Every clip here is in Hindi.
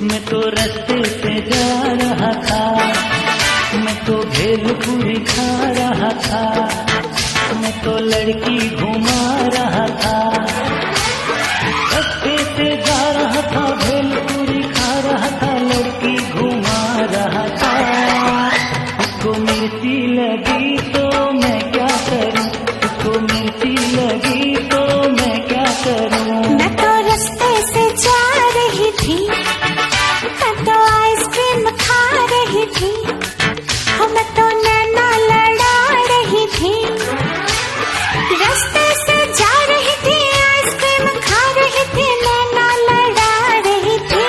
मैं तो रास्ते से जा रहा था, मैं तो भेलपुरी खा रहा था, मैं तो लड़की घुमा रहा था। रास्ते से जा रहा था, भेलपुरी खा रहा था, लड़की घुमा रहा था। उसको मिर्ची लगी तो मैं क्या करूं, उसको मिर्ची लगी तो मैं क्या करूं। मैं तो रास्ते से जा रही थी, मैं तो आइसक्रीम खा रही थी, मैं तो नैना लड़ा रही थी। रास्ते से जा रही थी, आइसक्रीम खा रही थी, नैना लड़ा रही थी।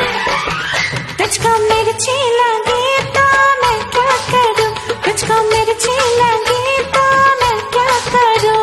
तुझको मिर्ची लगी तो मैं क्या करूं, तुझको मिर्ची लगी तो मैं क्या करूं।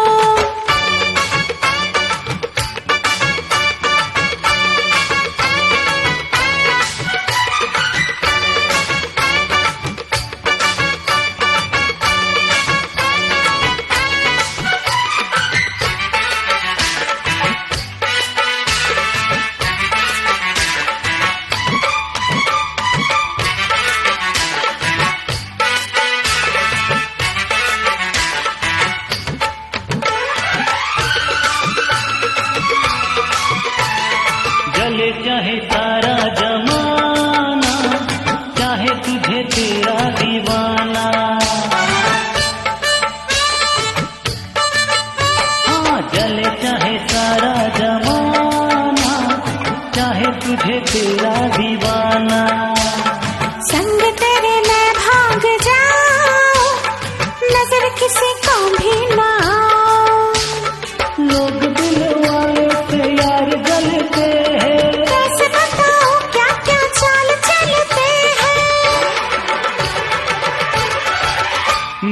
जले चाहे सारा जमाना, चाहे तुझे तेरा दीवाना। हाँ, जले चाहे सारा जमाना, चाहे तुझे तेरा दीवाना। संग तेरे मैं भाग जाऊं, नजर किसी को भी ना आऊं। लोग दिल वाले से यार जलते हैं, कैसे बताऊं क्या क्या चाल चलते हैं।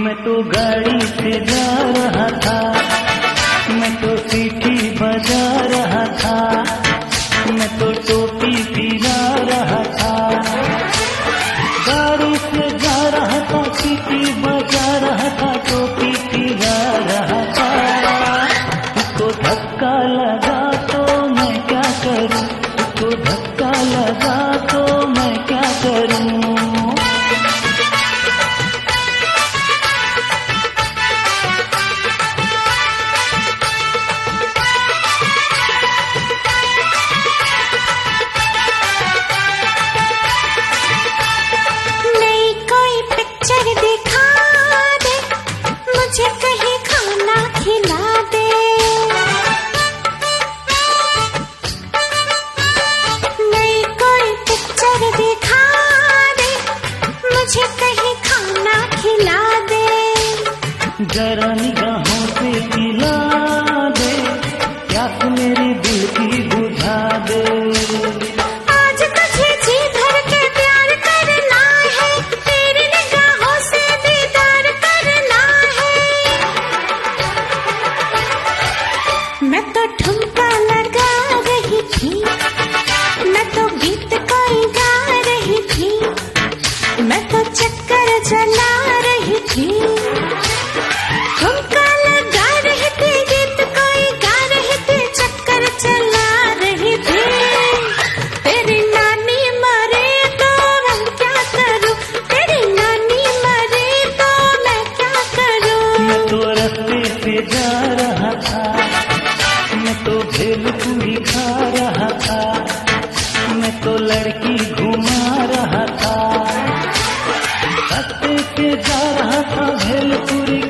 मैं तो गाड़ी से जा रहा था, मैं तो सीटी बजा रहा था, मैं तो टोपी पिला रहा था। गाड़ी से जा रहा था, सीटी बजा रहा था, टोपी पिला रहा था। उसको धक्का लगा तो मैं क्या करूं, उसको धक्का लगा तो मैं क्या करूं। नई कोई पिक्चर दिखा दे, मुझे कहीं खाना खिला दे। नई कोई पिक्चर दिखा दे, मुझे कहीं खाना खिला दे। जरा निगाहों से पिला दे, प्यास मेरे दिल की बुझा दे। आज तुझे जी भर के प्यार करना है, तेरी निगाहों से दीदार करना है। मैं तो ठुमका लगा रही थी, मैं तो गीत कोई गा रही थी, मैं तो चक्कर चला रही थी। ठुमका लगा रही थी, गीत कोई गा रही थी, चक्कर चला रही थी। तेरी नानी मरे तो मैं क्या करूं, तेरी नानी मरे तो मैं क्या करूं। मैं तो रास्ते से जा रहा था, मैं तो भेलपुरी खा रहा था, मैं तो लड़की घुमा रहा था। रास्ते से जा रहा था, भेलपुरी